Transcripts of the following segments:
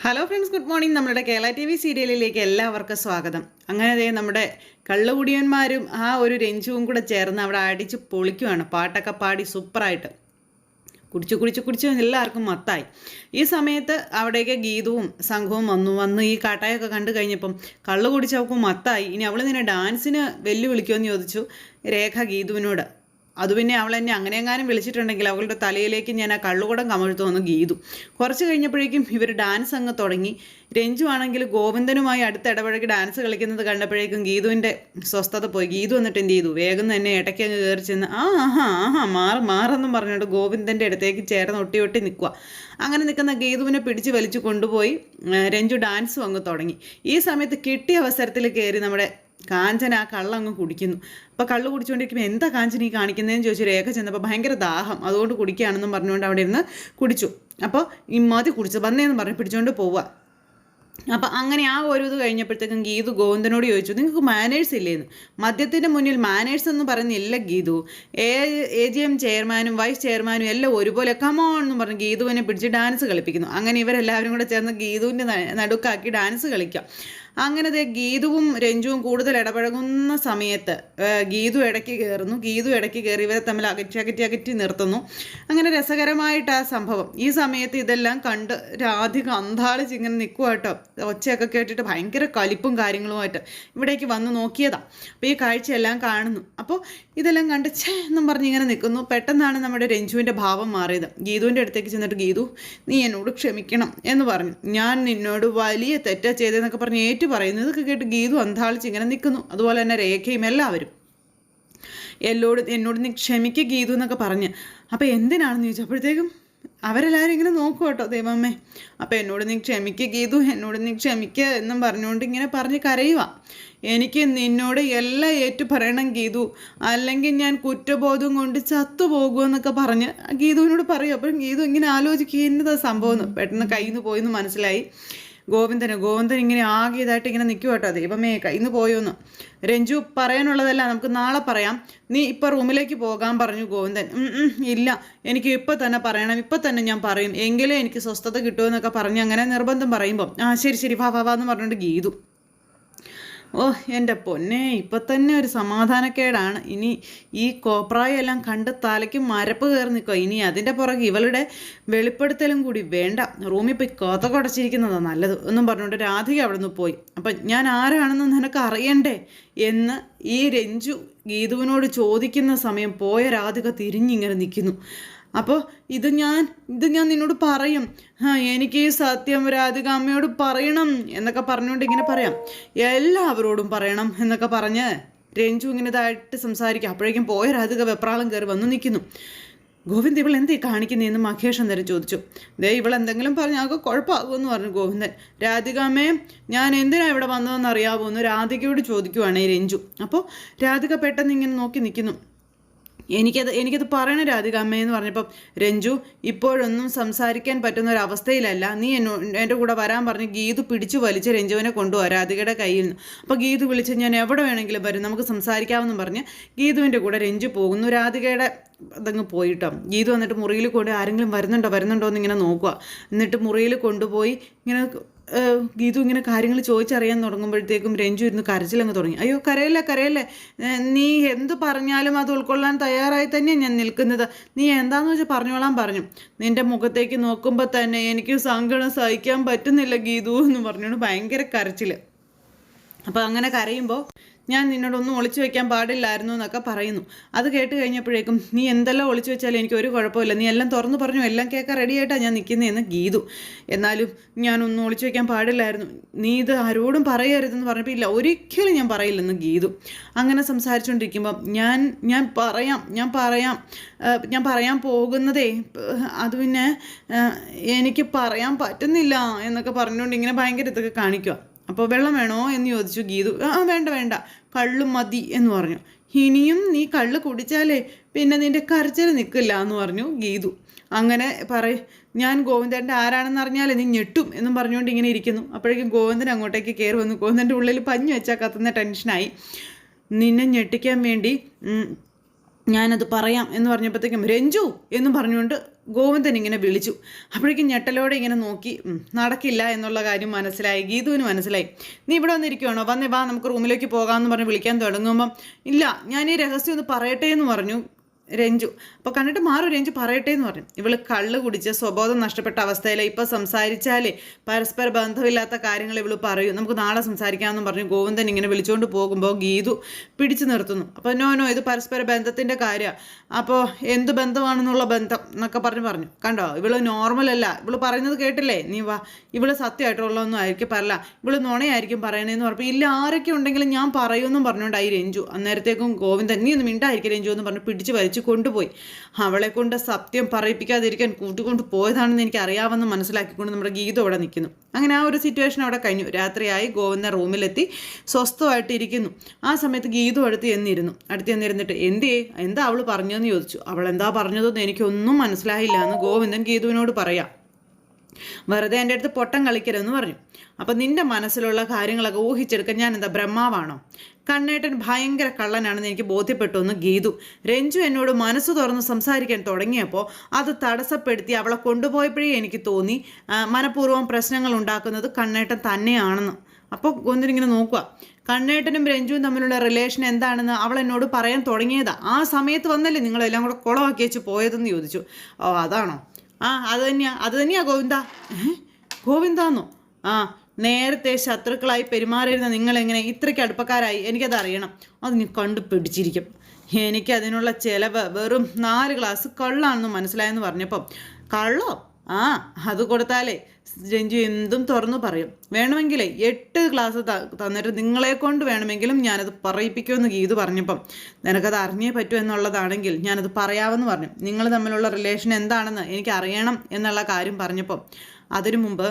Hello friends, good morning. നമ്മുടെ Kerala T V സീരിയലിലേക്ക് എല്ലാവർക്കും സ്വാഗതം. അങ്ങനെ നമ്മുടെ കള്ളുകുടിയന്മാരും ആ ഒരു രഞ്ജുവും കൂടെ ചേർന്ന് അവിടെ അടിച്ച് പൊളിക്കുവാണ്. പാട്ടൊക്കെ പാടി സൂപ്പറായിട്ട് കുടിച്ച് എല്ലാവർക്കും മത്തായി. ഈ സമയത്ത് അവിടേക്ക് ഗീതവും സംഘവും വന്ന് ഈ കാട്ടായൊക്കെ കണ്ടു കഴിഞ്ഞപ്പം കള്ളു കുടിച്ചവർക്ക് മത്തായി. ഇനി അവൾ നിന്നെ ഡാൻസിന് വെല്ലുവിളിക്കുമെന്ന് ചോദിച്ചു രേഖ ഗീതുവിനോട്. അത് പിന്നെ അവൾ എന്നെ അങ്ങനെയെങ്ങാനും വിളിച്ചിട്ടുണ്ടെങ്കിൽ അവളുടെ തലയിലേക്ക് ഞാൻ ആ കള്ളുകൂടം കമഴ്ത്തു വന്നു ഗീതു. കുറച്ച് കഴിഞ്ഞപ്പോഴേക്കും ഇവർ ഡാൻസ് അങ്ങ് തുടങ്ങി. രഞ്ജു ആണെങ്കിൽ ഗോവിന്ദനുമായി അടുത്തിടപഴകി ഡാൻസ് കളിക്കുന്നത് കണ്ടപ്പോഴേക്കും ഗീതുവിൻ്റെ സ്വസ്ഥത പോയി. ഗീതു എന്നിട്ട് എന്ത് ചെയ്തു, വേഗം തന്നെ ഇടയ്ക്ക് അങ്ങ് കയറി ചെന്ന് മാറെന്നും പറഞ്ഞിട്ട് ഗോവിന്ദൻ്റെ അടുത്തേക്ക് ചേർന്ന് ഒട്ടി നിൽക്കുക. അങ്ങനെ നിൽക്കുന്ന ഗീതുവിനെ പിടിച്ച് വലിച്ചു കൊണ്ടുപോയി രഞ്ജു ഡാൻസും അങ്ങ് തുടങ്ങി. ഈ സമയത്ത് കിട്ടിയ അവസരത്തിൽ കയറി നമ്മുടെ കാഞ്ചന ആ കള്ളങ്ങ് കുടിക്കുന്നു. അപ്പോൾ കള്ള് കുടിച്ചുകൊണ്ടിരിക്കുമ്പോൾ എന്താ കാഞ്ചന ഈ കാണിക്കുന്നതെന്ന് ചോദിച്ചു രേഖ ചെന്നപ്പോൾ ഭയങ്കര ദാഹം, അതുകൊണ്ട് കുടിക്കുകയാണെന്നും പറഞ്ഞുകൊണ്ട് അവിടെ ഇരുന്ന് കുടിച്ചു. അപ്പോൾ ഈ മതി കുടിച്ചു വന്നേന്ന് പറഞ്ഞ് പിടിച്ചുകൊണ്ട് പോവുക. അപ്പം അങ്ങനെ ആ ഒരു ഇത് കഴിഞ്ഞപ്പോഴത്തേക്കും ഗീതു ഗോവിന്ദനോട് ചോദിച്ചു, നിങ്ങൾക്ക് മാനേഴ്സ് ഇല്ലേന്ന്? മദ്യത്തിൻ്റെ മുന്നിൽ മാനേഴ്സ് എന്ന് പറയുന്നില്ല ഗീതു. AGM ചെയർമാനും വൈസ് ചെയർമാനും എല്ലാം ഒരുപോലെ കമോൺ എന്ന് പറഞ്ഞ് ഗീതുവിനെ പിടിച്ച് ഡാൻസ് കളിപ്പിക്കുന്നു. അങ്ങനെ ഇവരെല്ലാവരും കൂടെ ചേർന്ന് ഗീതുവിൻ്റെ നടുക്കാക്കി ഡാൻസ് കളിക്കാം. അങ്ങനത്തെ ഗീതുവും രഞ്ജുവും കൂടുതൽ ഇടപഴകുന്ന സമയത്ത് ഗീതു ഇടയ്ക്ക് കയറി ഇവരെ തമ്മിൽ അകറ്റി നിർത്തുന്നു. അങ്ങനെ രസകരമായിട്ട് ആ സംഭവം. ഈ സമയത്ത് ഇതെല്ലാം കണ്ട് രാധിക അന്താളിച്ച് ഇങ്ങനെ നിൽക്കുക കേട്ടോ. ഒച്ചയൊക്കെ കേട്ടിട്ട് ഭയങ്കര കലിപ്പും കാര്യങ്ങളുമായിട്ട് ഇവിടേക്ക് വന്ന് നോക്കിയതാണ്. അപ്പോൾ ഈ കാഴ്ചയെല്ലാം കാണുന്നു. അപ്പോൾ ഇതെല്ലാം കണ്ട് എന്നും പറഞ്ഞ് ഇങ്ങനെ നിൽക്കുന്നു. പെട്ടെന്നാണ് നമ്മുടെ രഞ്ജുവിൻ്റെ ഭാവം മാറിയത്. ഗീതുവിൻ്റെ അടുത്തേക്ക് ചെന്നിട്ട്, ഗീതു നീ എന്നോട് ക്ഷമിക്കണം എന്ന് പറഞ്ഞു. ഞാൻ നിന്നോട് വലിയ തെറ്റാ ചെയ്തതെന്നൊക്കെ പറഞ്ഞ് പറയുന്നത് ഇതൊക്കെ കേട്ട് ഗീതു അന്താളിച്ച് ഇങ്ങനെ നിൽക്കുന്നു. അതുപോലെ തന്നെ രേഖയും എല്ലാവരും എന്നോട് നീ ക്ഷമിക്കുക ഗീതു എന്നൊക്കെ പറഞ്ഞ്. അപ്പോൾ എന്തിനാണെന്ന് ചോദിച്ചപ്പോഴത്തേക്കും അവരെല്ലാവരും ഇങ്ങനെ നോക്കും കേട്ടോ. ദൈവമ്മേ, അപ്പോൾ എന്നോട് നീ ക്ഷമിക്കുക ഗീതു, എന്നോട് നീ ക്ഷമിക്കുക എന്നും പറഞ്ഞുകൊണ്ട് ഇങ്ങനെ പറഞ്ഞ് കരയുക. എനിക്ക് നിന്നോട് എല്ലാം ഏറ്റു പറയണം ഗീതു, അല്ലെങ്കിൽ ഞാൻ കുറ്റബോധം കൊണ്ട് ചത്തുപോകുമെന്നൊക്കെ പറഞ്ഞ് ഗീതുവിനോട് പറയും. അപ്പോഴും ഗീതു ഇങ്ങനെ ആലോചിക്കുക എന്നതാ സംഭവം. പെട്ടെന്ന് കയ്യിൽ നിന്ന് പോയെന്ന് മനസ്സിലായി. ഗോവിന്ദൻ ഇങ്ങനെ ആകിയതായിട്ട് ഇങ്ങനെ നിൽക്കും കേട്ടോ. ദൈവമേ, കയ്യിൽ നിന്ന് പോയോന്ന്. രഞ്ജു പറയാനുള്ളതല്ല നമുക്ക് നാളെ പറയാം, നീ ഇപ്പം റൂമിലേക്ക് പോകാൻ പറഞ്ഞു ഗോവിന്ദൻ. ഇല്ല, എനിക്ക് ഇപ്പം തന്നെ പറയണം, ഇപ്പം തന്നെ ഞാൻ പറയും, എങ്കിലേ എനിക്ക് സ്വസ്ഥത കിട്ടുമെന്നൊക്കെ പറഞ്ഞ് അങ്ങനെ നിർബന്ധം പറയുമ്പം ശരി വാ എന്ന് പറഞ്ഞുകൊണ്ട് ഗീതു. എൻ്റെ പൊന്നെ, ഇപ്പം തന്നെ ഒരു സമാധാനക്കേടാണ്. ഇനി ഈ കോപ്രായെല്ലാം കണ്ട് തലയ്ക്ക് മരപ്പ് കയറി നിൽക്കുക. ഇനി അതിൻ്റെ പുറകെ ഇവളുടെ വെളിപ്പെടുത്തലും കൂടി വേണ്ട. റൂമിൽ പോയി കൊടച്ചിരിക്കുന്നതാണ് നല്ലത് എന്നും പറഞ്ഞുകൊണ്ട് രാധിക അവിടെ നിന്ന് പോയി. അപ്പം ഞാൻ ആരാണെന്ന് നിനക്ക് അറിയണ്ടേ എന്ന് ഈ രഞ്ജു ഗീതുവിനോട് ചോദിക്കുന്ന സമയം പോയ രാധിക തിരിഞ്ഞിങ്ങനെ നിൽക്കുന്നു. അപ്പോൾ ഇത് ഞാൻ നിന്നോട് പറയും, എനിക്ക് ഈ സത്യം രാധിക അമ്മയോട് പറയണം എന്നൊക്കെ പറഞ്ഞുകൊണ്ട് ഇങ്ങനെ പറയാം, എല്ലാവരോടും പറയണം എന്നൊക്കെ പറഞ്ഞ് രഞ്ജു ഇങ്ങനെ ഇതായിട്ട് സംസാരിക്കും. അപ്പോഴേക്കും പോയ രാധിക വെപ്രാളം കയറി വന്നു നിൽക്കുന്നു. ഗോവിന്ദ്, ഇവൾ എന്തേ കാണിക്കുന്നതെന്ന് മഹേഷ് അന്നേരം ചോദിച്ചു. ഇവളെന്തെങ്കിലും പറഞ്ഞാൽ കുഴപ്പമാകുമെന്ന് പറഞ്ഞു ഗോവിന്ദൻ. രാധികാമ്മേ, ഞാൻ എന്തിനാണ് ഇവിടെ വന്നതെന്ന് അറിയാമോ എന്ന് രാധികയോട് ചോദിക്കുവാണ് ഈ രഞ്ജു. അപ്പോൾ രാധിക പെട്ടെന്ന് ഇങ്ങനെ നോക്കി നിൽക്കുന്നു. എനിക്കത് പറയണം രാധിക അമ്മയെന്ന് പറഞ്ഞപ്പം രഞ്ജു ഇപ്പോഴൊന്നും സംസാരിക്കാൻ പറ്റുന്ന ഒരവസ്ഥയിലല്ല, നീ എൻ്റെ കൂടെ വരാൻ പറഞ്ഞ് ഗീതു പിടിച്ചു വലിച്ച് രഞ്ജുവിനെ കൊണ്ടുപോകാം രാധികയുടെ കയ്യിൽ നിന്ന്. അപ്പോൾ ഗീതു വിളിച്ച് ഞാൻ എവിടെ വേണമെങ്കിലും വരും, നമുക്ക് സംസാരിക്കാമെന്ന് പറഞ്ഞ് ഗീതുവിൻ്റെ കൂടെ രഞ്ജു പോകുന്നു. രാധികയുടെ അതങ്ങ് പോയിട്ടോ. ഗീതു വന്നിട്ട് മുറിയിൽ കൊണ്ട് ആരെങ്കിലും വരുന്നുണ്ടോ എന്നിങ്ങനെ നോക്കുക. എന്നിട്ട് മുറിയിൽ കൊണ്ടുപോയി ഇങ്ങനെ ഗീതു ഇങ്ങനെ കാര്യങ്ങൾ ചോദിച്ചറിയാൻ തുടങ്ങുമ്പോഴത്തേക്കും രഞ്ജു ഇരുന്ന് കരച്ചിലങ്ങ് തുടങ്ങി. അയ്യോ കരയല്ലേ, നീ എന്ത് പറഞ്ഞാലും അത് ഉൾക്കൊള്ളാൻ തയ്യാറായി തന്നെയാണ് ഞാൻ നിൽക്കുന്നത്, നീ എന്താണെന്ന് വെച്ചാൽ പറഞ്ഞോളാൻ പറഞ്ഞു. നിൻ്റെ മുഖത്തേക്ക് നോക്കുമ്പോൾ തന്നെ എനിക്ക് സങ്കടം സഹിക്കാൻ പറ്റുന്നില്ല ഗീതു എന്ന് പറഞ്ഞുകൊണ്ട് ഭയങ്കര കരച്ചിൽ. അപ്പോൾ അങ്ങനെ കരയുമ്പോൾ ഞാൻ നിന്നോടൊന്നും ഒളിച്ചു വെക്കാൻ പാടില്ലായിരുന്നു എന്നൊക്കെ പറയുന്നു. അത് കേട്ട് കഴിഞ്ഞപ്പോഴേക്കും നീ എന്തെല്ലാം ഒളിച്ചു വെച്ചാലും എനിക്ക് ഒരു കുഴപ്പമില്ല, നീ എല്ലാം തുറന്നു പറഞ്ഞു, എല്ലാം കേൾക്കാൻ റെഡിയായിട്ടാണ് ഞാൻ നിൽക്കുന്നതെന്ന് ഗീതു. എന്നാലും ഞാനൊന്നും ഒളിച്ചു വെക്കാൻ പാടില്ലായിരുന്നു, നീ ഇത് ആരോടും പറയരുതെന്ന് പറഞ്ഞപ്പോൾ ഇല്ല, ഒരിക്കലും ഞാൻ പറയില്ലെന്ന് ഗീതു. അങ്ങനെ സംസാരിച്ചുകൊണ്ടിരിക്കുമ്പം ഞാൻ പറയാൻ പോകുന്നതേ അത് പിന്നെ എനിക്ക് പറയാൻ പറ്റുന്നില്ല എന്നൊക്കെ പറഞ്ഞുകൊണ്ട് ഇങ്ങനെ ഭയങ്കര ഇതൊക്കെ കാണിക്കുക. അപ്പോൾ വെള്ളം വേണോ എന്ന് ചോദിച്ചു ഗീതു. വേണ്ട, കള്ള് മതി എന്ന് പറഞ്ഞു. ഇനിയും നീ കള്ള് കുടിച്ചാലേ പിന്നെ നിൻ്റെ കരച്ചിൽ നിൽക്കില്ല എന്ന് പറഞ്ഞു ഗീതു. അങ്ങനെ ഞാൻ ഗോവിന്ദൻ്റെ ആരാണെന്ന് അറിഞ്ഞാലേ നീ ഞെട്ടും എന്നും പറഞ്ഞുകൊണ്ട് ഇങ്ങനെ ഇരിക്കുന്നു. അപ്പോഴേക്കും ഗോവിന്ദൻ അങ്ങോട്ടേക്ക് കയറി വന്നു. ഗോവിന്ദൻ്റെ ഉള്ളിൽ പഞ്ഞു വെച്ചാൽ കത്തുന്ന ടെൻഷനായി. നിന്നെ ഞെട്ടിക്കാൻ വേണ്ടി ഞാനത് പറയാം എന്ന് പറഞ്ഞപ്പോഴത്തേക്കും രഞ്ജു എന്ന് പറഞ്ഞുകൊണ്ട് ഗോവിന്ദൻ ഇങ്ങനെ വിളിച്ചു. അപ്പോഴേക്കും ഞെട്ടലോടെ ഇങ്ങനെ നോക്കി. നടക്കില്ല എന്നുള്ള കാര്യം മനസ്സിലായി, ഗീതുവിന് മനസ്സിലായി. നീ ഇവിടെ വന്നിരിക്കുവാണോ? വന്നേ വാ, നമുക്ക് റൂമിലേക്ക് പോകാമെന്ന് പറഞ്ഞ് വിളിക്കാൻ തുടങ്ങുമ്പം ഇല്ല, ഞാൻ ഈ രഹസ്യം ഒന്ന് പറയട്ടെ എന്ന് പറഞ്ഞു രഞ്ജു. അപ്പോൾ കണ്ടിട്ട് മാറും രഞ്ജു, പറയട്ടെ എന്ന് പറഞ്ഞു. ഇവള് കള്ള് കുടിച്ച് സ്വബോധം നഷ്ടപ്പെട്ട അവസ്ഥയിലെ ഇപ്പം സംസാരിച്ചാലേ പരസ്പര ബന്ധമില്ലാത്ത കാര്യങ്ങൾ ഇവള് പറയും, നമുക്ക് നാളെ സംസാരിക്കാമെന്നും പറഞ്ഞു ഗോവിന്ദൻ ഇങ്ങനെ വിളിച്ചുകൊണ്ട് പോകുമ്പോൾ ഗീതു പിടിച്ചു നിർത്തുന്നു. അപ്പോൾ നോ ഇത് പരസ്പര ബന്ധത്തിൻ്റെ കാര്യമാണ്, അപ്പോൾ എന്ത് ബന്ധമാണെന്നുള്ള ബന്ധം എന്നൊക്കെ പറഞ്ഞു. കണ്ടോ, ഇവള് നോർമലല്ല, ഇവള് പറയുന്നത് കേട്ടില്ലേ, നീ വാ, ഇവള് സത്യമായിട്ടുള്ളതൊന്നും ആയിരിക്കും പറയല, ഇവള് നുണയായിരിക്കും പറയണേന്ന് പറഞ്ഞു. ഇല്ല, ആരൊക്കെ ഉണ്ടെങ്കിലും ഞാൻ പറയുമെന്നും പറഞ്ഞുകൊണ്ടായി രഞ്ജു. അന്നേരത്തേക്കും ഗോവിന്ദൻ നീ ഒന്ന് മിണ്ടായിരിക്കും രഞ്ജു എന്ന് പറഞ്ഞ് പിടിച്ച് വലിച്ചു കൊണ്ടുപോയി. അവളെ കൊണ്ട് സത്യം പറയിപ്പിക്കാതിരിക്കാൻ കൂട്ടിക്കൊണ്ട് പോയതാണെന്ന് എനിക്ക് അറിയാമെന്ന് മനസ്സിലാക്കിക്കൊണ്ട് നമ്മുടെ ഗീത അവിടെ നിൽക്കുന്നു. അങ്ങനെ ആ ഒരു സിറ്റുവേഷൻ അവിടെ കഴിഞ്ഞു. രാത്രിയായി, ഗോവിന്ദൻ റൂമിലെത്തി സ്വസ്ഥമായിട്ട് ഇരിക്കുന്നു. ആ സമയത്ത് ഗീതു അടുത്ത് ചെന്നിരുന്നിട്ട് എന്താ അവൾ പറഞ്ഞതെന്ന് ചോദിച്ചു. അവൾ എന്താ പറഞ്ഞതെന്ന് എനിക്കൊന്നും മനസ്സിലായില്ല എന്ന് ഗോവിന്ദൻ ഗീതുവിനോട് പറയാം. വെറുതെ എൻ്റെ അടുത്ത് പൊട്ടം കളിക്കരുതെന്ന് പറഞ്ഞു. അപ്പം നിന്റെ മനസ്സിലുള്ള കാര്യങ്ങളൊക്കെ ഊഹിച്ചെടുക്കാൻ ഞാൻ എന്താ ബ്രഹ്മാവാണോ? കണ്ണേട്ടൻ ഭയങ്കര കള്ളനാണെന്ന് എനിക്ക് ബോധ്യപ്പെട്ടു എന്ന് ഗീതു. രഞ്ജു എന്നോട് മനസ്സ് തുറന്ന് സംസാരിക്കാൻ തുടങ്ങിയപ്പോൾ അത് തടസ്സപ്പെടുത്തി അവളെ കൊണ്ടുപോയപ്പോഴേ എനിക്ക് തോന്നി മനഃപൂർവ്വം പ്രശ്നങ്ങൾ ഉണ്ടാക്കുന്നത് കണ്ണേട്ടൻ തന്നെയാണെന്ന്. അപ്പോൾ ഗോവിന്ദനിങ്ങനെ നോക്കുക. കണ്ണേട്ടനും രഞ്ജുവും തമ്മിലുള്ള റിലേഷൻ എന്താണെന്ന് അവൾ എന്നോട് പറയാൻ തുടങ്ങിയതാ. ആ സമയത്ത് വന്നല്ലേ നിങ്ങളെല്ലാം കൂടെ കുളമാക്കി വെച്ച് പോയതെന്ന് ചോദിച്ചു. ഓ അതാണോ? അത് തന്നെയാ ഗോവിന്ദാന്നോ? നേരത്തെ ശത്രുക്കളായി പെരുമാറിയിരുന്ന നിങ്ങളെങ്ങനെ ഇത്രയ്ക്ക് അടുപ്പക്കാരായി? എനിക്കത് അറിയണം. അത് നീ കണ്ടുപിടിച്ചിരിക്കും. എനിക്കതിനുള്ള ചിലവ് വെറും 4 ഗ്ലാസ് കള്ളാണെന്ന് മനസ്സിലായെന്ന് പറഞ്ഞപ്പം കള്ളോ? അത് കൊടുത്താലേ രഞ്ജു എന്തും തുറന്നു പറയും. വേണമെങ്കിലേ 8 ഗ്ലാസ് തന്നിട്ട് നിങ്ങളെ കൊണ്ട് വേണമെങ്കിലും ഞാനത് പറയിപ്പിക്കുമെന്ന് ഗീതു പറഞ്ഞപ്പം നിനക്കത് അറിഞ്ഞേ പറ്റൂ എന്നുള്ളതാണെങ്കിൽ ഞാനത് പറയാമെന്ന് പറഞ്ഞു. നിങ്ങൾ തമ്മിലുള്ള റിലേഷൻ എന്താണെന്ന് എനിക്ക് അറിയണം എന്നുള്ള കാര്യം പറഞ്ഞപ്പം അതിനു മുമ്പ്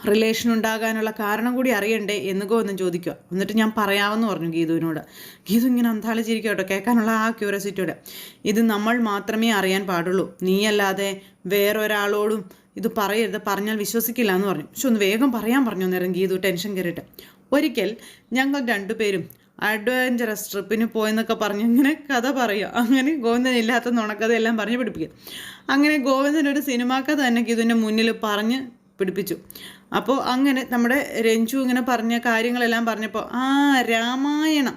റിലേഷൻ ഉണ്ടാകാനുള്ള കാരണം കൂടി അറിയണ്ടേ എന്ന് ഗോവിന്ദൻ ചോദിക്കുക. എന്നിട്ട് ഞാൻ പറയാമെന്ന് പറഞ്ഞു ഗീതുവിനോട്. ഗീതു ഇങ്ങനെ അന്താളിച്ചിരിക്കുക കേട്ടോ, കേൾക്കാനുള്ള ആ ക്യൂരിയോസിറ്റിയോടെ. ഇത് നമ്മൾ മാത്രമേ അറിയാൻ പാടുള്ളൂ, നീയല്ലാതെ വേറൊരാളോടും ഇത് പറയരുത്, പറഞ്ഞാൽ വിശ്വസിക്കില്ല എന്ന് പറഞ്ഞു. പക്ഷെ ഒന്ന് വേഗം പറയാൻ പറഞ്ഞു നേരം ഗീതു ടെൻഷൻ കയറിയിട്ട്. ഒരിക്കൽ ഞങ്ങൾ 2 പേരും അഡ്വഞ്ചറസ് ട്രിപ്പിന് പോയെന്നൊക്കെ പറഞ്ഞ് ഇങ്ങനെ കഥ പറയുക. അങ്ങനെ ഗോവിന്ദൻ ഇല്ലാത്ത നുണക്കഥയെല്ലാം പറഞ്ഞ് പിടിപ്പിക്കും. അങ്ങനെ ഗോവിന്ദൻ ഒരു സിനിമാ കഥ തന്നെ ഗീതുവിൻ്റെ മുന്നിൽ പറഞ്ഞ് പിടിപ്പിച്ചു. അപ്പോൾ അങ്ങനെ നമ്മുടെ രഞ്ജു ഇങ്ങനെ പറഞ്ഞ കാര്യങ്ങളെല്ലാം പറഞ്ഞപ്പോൾ രാമായണം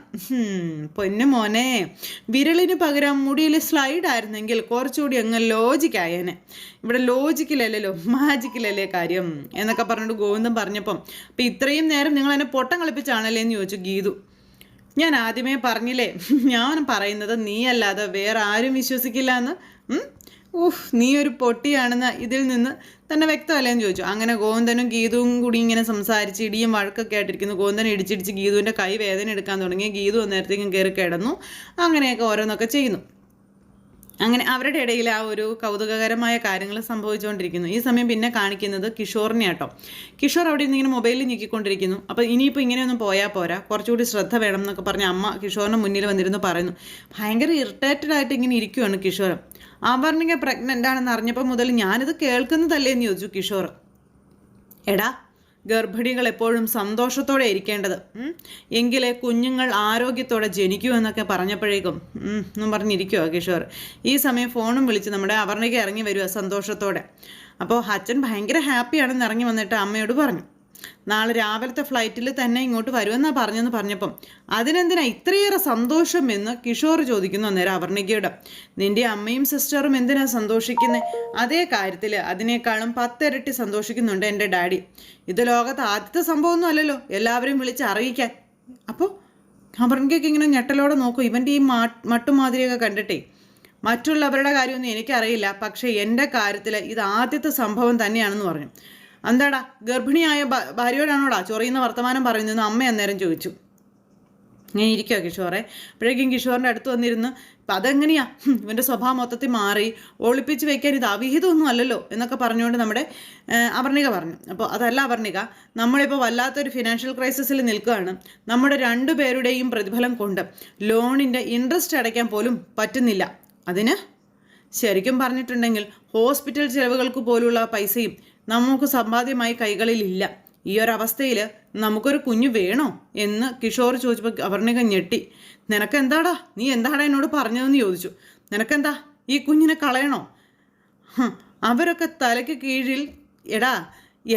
പൊന്നു മോനെ, വിരലിന് പകരം മുടിയിൽ സ്ലൈഡ് ആയിരുന്നെങ്കിൽ കുറച്ചുകൂടി അങ്ങ് ലോജിക്കായേനെ. ഇവിടെ ലോജിക്കിലല്ലല്ലോ, മാജിക്കിലല്ലേ കാര്യം എന്നൊക്കെ പറഞ്ഞിട്ട് ഗോവിന്ദൻ പറഞ്ഞപ്പം അപ്പം ഇത്രയും നേരം നിങ്ങൾ എന്നെ പൊട്ടം കളിപ്പിച്ചാണല്ലേ എന്ന് ചോദിച്ചു ഗീതു. ഞാൻ ആദ്യമേ പറഞ്ഞില്ലേ, ഞാൻ പറയുന്നത് നീയല്ലാതെ വേറെ ആരും വിശ്വസിക്കില്ല എന്ന്. നീ ഒരു പൊട്ടിയാണെന്ന് ഇതിൽ നിന്ന് തന്നെ വ്യക്തമല്ലേന്ന് ചോദിച്ചു. അങ്ങനെ ഗോവിന്ദനും ഗീതുവും കൂടി ഇങ്ങനെ സംസാരിച്ച് ഇടിയും വഴക്കൊക്കെ ആയിട്ടിരിക്കുന്നു. ഗോവിന്ദൻ ഇടിച്ചിടിച്ച് ഗീതുവിൻ്റെ കൈ വേദന എടുക്കാൻ തുടങ്ങി. ഗീതു നേരത്തേക്കും കയറി കിടന്നു. അങ്ങനെയൊക്കെ ഓരോന്നൊക്കെ ചെയ്യുന്നു. അങ്ങനെ അവരുടെ ഇടയിൽ ആ ഒരു കൗതുകകരമായ കാര്യങ്ങൾ സംഭവിച്ചുകൊണ്ടിരിക്കുന്നു. ഈ സമയം പിന്നെ കാണിക്കുന്നത് കിഷോറിനെ ആട്ടോ. കിഷോർ അവിടെ നിന്ന് ഇങ്ങനെ മൊബൈലിൽ ഞെക്കിക്കൊണ്ടിരിക്കുന്നു. അപ്പോൾ ഇനിയിപ്പോൾ ഇങ്ങനെയൊന്നും പോയാൽ പോരാ, കുറച്ചുകൂടി ശ്രദ്ധ വേണം എന്നൊക്കെ പറഞ്ഞ് അമ്മ കിഷോറിന് മുന്നിൽ വന്നിരുന്നു പറയുന്നു. ഭയങ്കര ഇറിറ്റേറ്റഡ് ആയിട്ട് ഇങ്ങനെ ഇരിക്കുവാണ് കിഷോർ. അപർണിക പ്രഗ്നൻ്റ് ആണെന്ന് അറിഞ്ഞപ്പോൾ മുതൽ ഞാനിത് കേൾക്കുന്നതല്ലേ എന്ന് ചോദിച്ചു കിഷോർ. എടാ, ഗർഭിണികൾ എപ്പോഴും സന്തോഷത്തോടെ ഇരിക്കേണ്ടത്, എങ്കിലേ കുഞ്ഞുങ്ങൾ ആരോഗ്യത്തോടെ ജനിക്കൂ എന്നൊക്കെ പറഞ്ഞപ്പോഴേക്കും എന്നും പറഞ്ഞിരിക്കുമോ കിഷോർ. ഈ സമയം ഫോണും വിളിച്ച് നമ്മുടെ അപർണിക ഇറങ്ങി വരിക സന്തോഷത്തോടെ. അപ്പോൾ അച്ഛൻ ഭയങ്കര ഹാപ്പിയാണെന്ന് ഇറങ്ങി വന്നിട്ട് അമ്മയോട് പറഞ്ഞു, നാളെ രാവിലത്തെ ഫ്ലൈറ്റിൽ തന്നെ ഇങ്ങോട്ട് വരുമെന്നാണ് പറഞ്ഞപ്പം അതിനെന്തിനാ ഇത്രയേറെ സന്തോഷം എന്ന് കിഷോർ ചോദിക്കുന്നു. അന്നേരം അപർണികയോട്, നിന്റെ അമ്മയും സിസ്റ്ററും എന്തിനാ സന്തോഷിക്കുന്നത്? അതേ കാര്യത്തിൽ അതിനേക്കാളും 10 ഇരട്ടി സന്തോഷിക്കുന്നുണ്ട് എൻ്റെ ഡാഡി. ഇത് ലോകത്ത് ആദ്യത്തെ സംഭവമൊന്നും അല്ലല്ലോ എല്ലാവരെയും വിളിച്ച് അറിയിക്കാൻ. അപ്പോൾ അപർണികയ്ക്ക് ഇങ്ങനെ ഞെട്ടലോടെ നോക്കും. ഇവൻ്റെ ഈ മട്ടുമാതിരിയൊക്കെ കണ്ടിട്ടേ മറ്റുള്ളവരുടെ കാര്യമൊന്നും എനിക്കറിയില്ല, പക്ഷേ എൻ്റെ കാര്യത്തിൽ ഇത് ആദ്യത്തെ സംഭവം തന്നെയാണെന്ന് പറഞ്ഞു. എന്താടാ, ഗർഭിണിയായ ഭാര്യയോടാണോടാ ചൊറിയുന്ന വർത്തമാനം പറയുന്നതെന്ന് അമ്മ അന്നേരം ചോദിച്ചു. ഇങ്ങനെ ഇരിക്കുക കിഷോറെ. അപ്പോഴേക്കും കിഷോറിൻ്റെ അടുത്ത് വന്നിരുന്ന് അപ്പം അതെങ്ങനെയാ ഇവൻ്റെ സ്വഭാവം മൊത്തത്തിൽ മാറി, ഒളിപ്പിച്ച് വയ്ക്കാൻ ഇത് അവിഹിതമൊന്നും അല്ലല്ലോ എന്നൊക്കെ പറഞ്ഞുകൊണ്ട് നമ്മുടെ അപർണിക പറഞ്ഞു. അപ്പോൾ അതല്ല അപർണിക, നമ്മളിപ്പോൾ വല്ലാത്തൊരു ഫിനാൻഷ്യൽ ക്രൈസിസിൽ നിൽക്കുകയാണ്. നമ്മുടെ 2 പേരുടെയും പ്രതിഫലം കൊണ്ട് ലോണിൻ്റെ ഇൻട്രസ്റ്റ് അടയ്ക്കാൻ പോലും പറ്റുന്നില്ല. അതിന് ശരിക്കും പറഞ്ഞിട്ടുണ്ടെങ്കിൽ ഹോസ്പിറ്റൽ ചിലവുകൾക്ക് പോലുള്ള പൈസയും നമുക്ക് സമ്പാദ്യമായി കൈകളിലില്ല. ഈ ഒരവസ്ഥയിൽ നമുക്കൊരു കുഞ്ഞു വേണോ എന്ന് കിഷോർ ചോദിച്ചപ്പോൾ അപർണിക ഞെട്ടി. നിനക്കെന്താടാ, നീ എന്താടാ എന്നോട് പറഞ്ഞതെന്ന് ചോദിച്ചു. നിനക്കെന്താ, ഈ കുഞ്ഞിനെ കളയണോ? ഹ്, അവരൊക്കെ തലയ്ക്ക് കീഴിൽ എടാ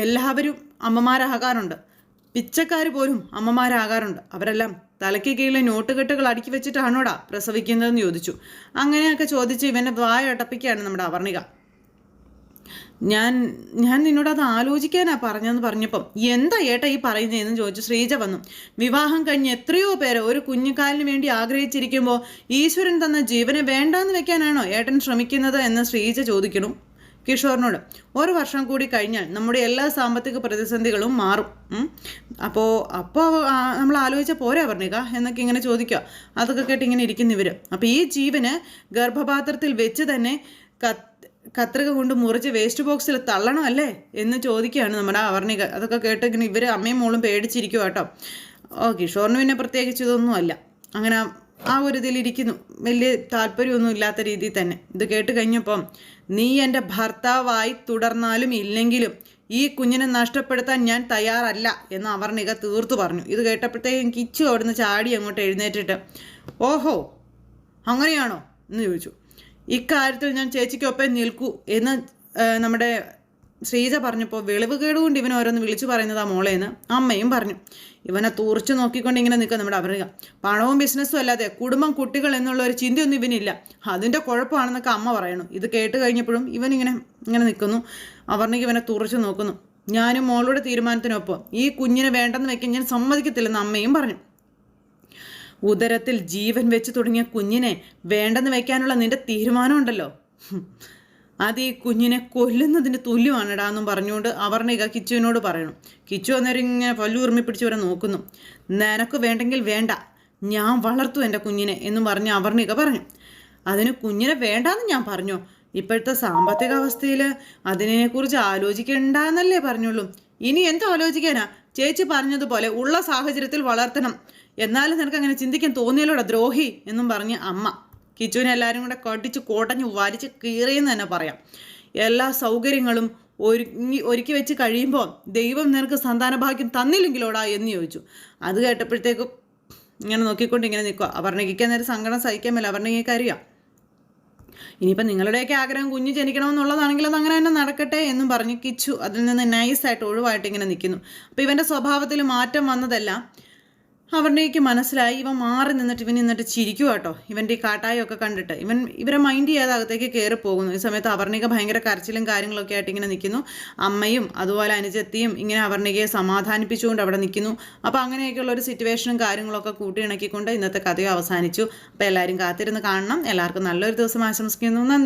എല്ലാവരും അമ്മമാരാകാറുണ്ട്. പിച്ചക്കാർ പോലും അമ്മമാരാകാറുണ്ട്. അവരെല്ലാം തലയ്ക്ക് കീഴിൽ നോട്ടുകെട്ടുകൾ അടുക്കി വെച്ചിട്ടാണോടാ പ്രസവിക്കുന്നതെന്ന് ചോദിച്ചു. അങ്ങനെയൊക്കെ ചോദിച്ച് ഇവൻ്റെ വായ അടപ്പിക്കുകയാണ് നമ്മുടെ അവർണിക. ഞാൻ ഞാൻ നിന്നോട് അത് ആലോചിക്കാനാ പറഞ്ഞെന്ന് പറഞ്ഞപ്പം എന്താ ഏട്ടാ ഈ പറയുന്നതെന്ന് ചോദിച്ചു ശ്രീജ വന്നു. വിവാഹം കഴിഞ്ഞ് എത്രയോ പേര് ഒരു കുഞ്ഞുകാലിന് വേണ്ടി ആഗ്രഹിച്ചിരിക്കുമ്പോൾ ഈശ്വരൻ തന്ന ജീവനെ വേണ്ടാന്ന് വെക്കാനാണോ ഏട്ടൻ ശ്രമിക്കുന്നത് എന്ന് ശ്രീജ ചോദിക്കണു കിഷോറിനോട്. ഒരു വർഷം കൂടി കഴിഞ്ഞാൽ നമ്മുടെ എല്ലാ സാമ്പത്തിക പ്രതിസന്ധികളും മാറും. അപ്പോൾ നമ്മൾ ആലോചിച്ച പോരാ പറഞ്ഞിക എന്നൊക്കെ ഇങ്ങനെ ചോദിക്കുക. അതൊക്കെ കേട്ട് ഇങ്ങനെ ഇരിക്കുന്നവർ. അപ്പോൾ ഈ ജീവന് ഗർഭപാത്രത്തിൽ വെച്ച് തന്നെ കത്രിക കൊണ്ട് മുറിച്ച് വേസ്റ്റ് ബോക്സിൽ തള്ളണം അല്ലേ എന്ന് ചോദിക്കുകയാണ് നമ്മുടെ അവർണിക. അതൊക്കെ കേട്ട് ഇങ്ങനെ ഇവർ അമ്മയും മോളും പേടിച്ചിരിക്കുക കേട്ടോ. കിഷോറിന് പിന്നെ പ്രത്യേകിച്ച് ഇതൊന്നുമല്ല, അങ്ങനെ ആ ഒരു ഇതിലിരിക്കുന്നു, വലിയ താല്പര്യമൊന്നും ഇല്ലാത്ത രീതിയിൽ തന്നെ. ഇത് കേട്ട് കഴിഞ്ഞപ്പം നീ എൻ്റെ ഭർത്താവായി തുടർന്നാലും ഇല്ലെങ്കിലും ഈ കുഞ്ഞിനെ നഷ്ടപ്പെടുത്താൻ ഞാൻ തയ്യാറല്ല എന്ന് അവർണിക തീർത്തു പറഞ്ഞു. ഇത് കേട്ടപ്പോഴത്തേക്കും കിച്ചു അവിടുന്ന് ചാടി അങ്ങോട്ട് എഴുന്നേറ്റിട്ട് ഓഹോ അങ്ങനെയാണോ എന്ന് ചോദിച്ചു. ഇക്കാര്യത്തിൽ ഞാൻ ചേച്ചിക്കൊപ്പം നിൽക്കൂ എന്ന് നമ്മുടെ ശ്രീജ പറഞ്ഞപ്പോൾ വെളിവ് കേടുകൊണ്ട് ഇവൻ ഓരോന്ന് വിളിച്ചു പറയുന്നതാ മോളേന്ന് അമ്മയും പറഞ്ഞു. ഇവനെ തുറച്ചു നോക്കിക്കൊണ്ട് ഇങ്ങനെ നിൽക്കുക നമ്മുടെ അവർണിക. പണവും ബിസിനസ്സും അല്ലാതെ കുടുംബം കുട്ടികൾ എന്നുള്ള ഒരു ചിന്തയൊന്നും ഇവനില്ല, അതിൻ്റെ കുഴപ്പമാണെന്നൊക്കെ അമ്മ പറയണു. ഇത് കേട്ട് കഴിഞ്ഞപ്പോഴും ഇങ്ങനെ നിൽക്കുന്നു. അവർണിക ഇവനെ തുറച്ചു നോക്കുന്നു. ഞാനും മോളുടെ തീരുമാനത്തിനൊപ്പം ഈ കുഞ്ഞിനെ വേണ്ടെന്ന് വെക്കാൻ ഞാൻ സമ്മതിക്കത്തില്ലെന്ന് അമ്മയും പറഞ്ഞു. ഉദരത്തിൽ ജീവൻ വെച്ച് തുടങ്ങിയ കുഞ്ഞിനെ വേണ്ടെന്ന് വെക്കാനുള്ള നിന്റെ തീരുമാനമുണ്ടല്ലോ, അത് ഈ കുഞ്ഞിനെ കൊല്ലുന്നതിന് തുല്യമാണെടാ എന്നും പറഞ്ഞുകൊണ്ട് അവർണിക കിച്ചുവിനോട് പറയണം. കിച്ചു അന്നേരം ഇങ്ങനെ പല്ലു ഉറുമിപ്പിടിച്ച് വരെ നോക്കുന്നു. നിനക്ക് വേണ്ടെങ്കിൽ വേണ്ട, ഞാൻ വളർത്തു എൻ്റെ കുഞ്ഞിനെ എന്നും പറഞ്ഞ് അവർണിക പറഞ്ഞു. അതിന് കുഞ്ഞിനെ വേണ്ടാന്ന് ഞാൻ പറഞ്ഞോ? ഇപ്പോഴത്തെ സാമ്പത്തിക അവസ്ഥയിൽ അതിനെക്കുറിച്ച് ആലോചിക്കണ്ടെന്നല്ലേ പറഞ്ഞുള്ളൂ. ഇനി എന്താ ആലോചിക്കാനാ? ചേച്ചി പറഞ്ഞതുപോലെ ഉള്ള സാഹചര്യത്തിൽ വളർത്തണം, എന്നാലും നിനക്ക് അങ്ങനെ ചിന്തിക്കാൻ തോന്നിയല്ലോടാ ദ്രോഹി എന്നും പറഞ്ഞ് അമ്മ കിച്ചുവിനെ എല്ലാവരും കൂടെ കടിച്ച് കോട്ടഞ്ഞ് വലിച്ച് കീറിയെന്ന് തന്നെ പറയാം. എല്ലാ സൗകര്യങ്ങളും ഒരുക്കി വെച്ച് കഴിയുമ്പോൾ ദൈവം നിനക്ക് സന്താനഭാഗ്യം തന്നില്ലെങ്കിലോടാ എന്ന് ചോദിച്ചു. അത് കേട്ടപ്പോഴത്തേക്കും ഇങ്ങനെ നോക്കിക്കൊണ്ട് ഇങ്ങനെ നിൽക്കുക. അവർണികയ്ക്ക് നേരം സങ്കടം സഹിക്കാൻ മേല. അവർണികയ്ക്ക് അറിയാം ഇനിയിപ്പം നിങ്ങളുടെയൊക്കെ ആഗ്രഹം കുഞ്ഞ് ജനിക്കണമെന്നുള്ളതാണെങ്കിൽ അത് അങ്ങനെ തന്നെ നടക്കട്ടെ എന്നും പറഞ്ഞ് കിച്ചു അതിൽ നിന്ന് നൈസായിട്ട് ഒഴിവായിട്ട് ഇങ്ങനെ നിൽക്കുന്നു. അപ്പോൾ ഇവൻ്റെ സ്വഭാവത്തിൽ മാറ്റം വന്നതല്ല അവർണികയ്ക്ക് മനസ്സിലായി. ഇവൻ മാറി നിന്നിട്ട് ഇവൻ നിന്നിട്ട് ചിരിക്കുക കേട്ടോ. ഇവൻ്റെ ഈ കാട്ടായൊക്കെ കണ്ടിട്ട് ഇവരെ മൈൻഡ് ചെയ്യാതെ അകത്തേക്ക് കയറി പോകുന്നു. ഈ സമയത്ത് അവർണിക ഭയങ്കര കരച്ചിലും കാര്യങ്ങളൊക്കെ ആയിട്ട് ഇങ്ങനെ നിൽക്കുന്നു. അമ്മയും അതുപോലെ അനുജത്തിയും ഇങ്ങനെ അവർണികയെ സമാധാനിപ്പിച്ചുകൊണ്ട് അവിടെ നിൽക്കുന്നു. അപ്പോൾ അങ്ങനെയൊക്കെയുള്ള ഒരു സിറ്റുവേഷനും കാര്യങ്ങളൊക്കെ കൂട്ടിയിണക്കിക്കൊണ്ട് ഇന്നത്തെ കഥയും അവസാനിച്ചു. അപ്പോൾ എല്ലാവരും കാത്തിരുന്ന് കാണണം. എല്ലാവർക്കും നല്ലൊരു ദിവസം ആശംസിക്കുന്നു. നന്ദി.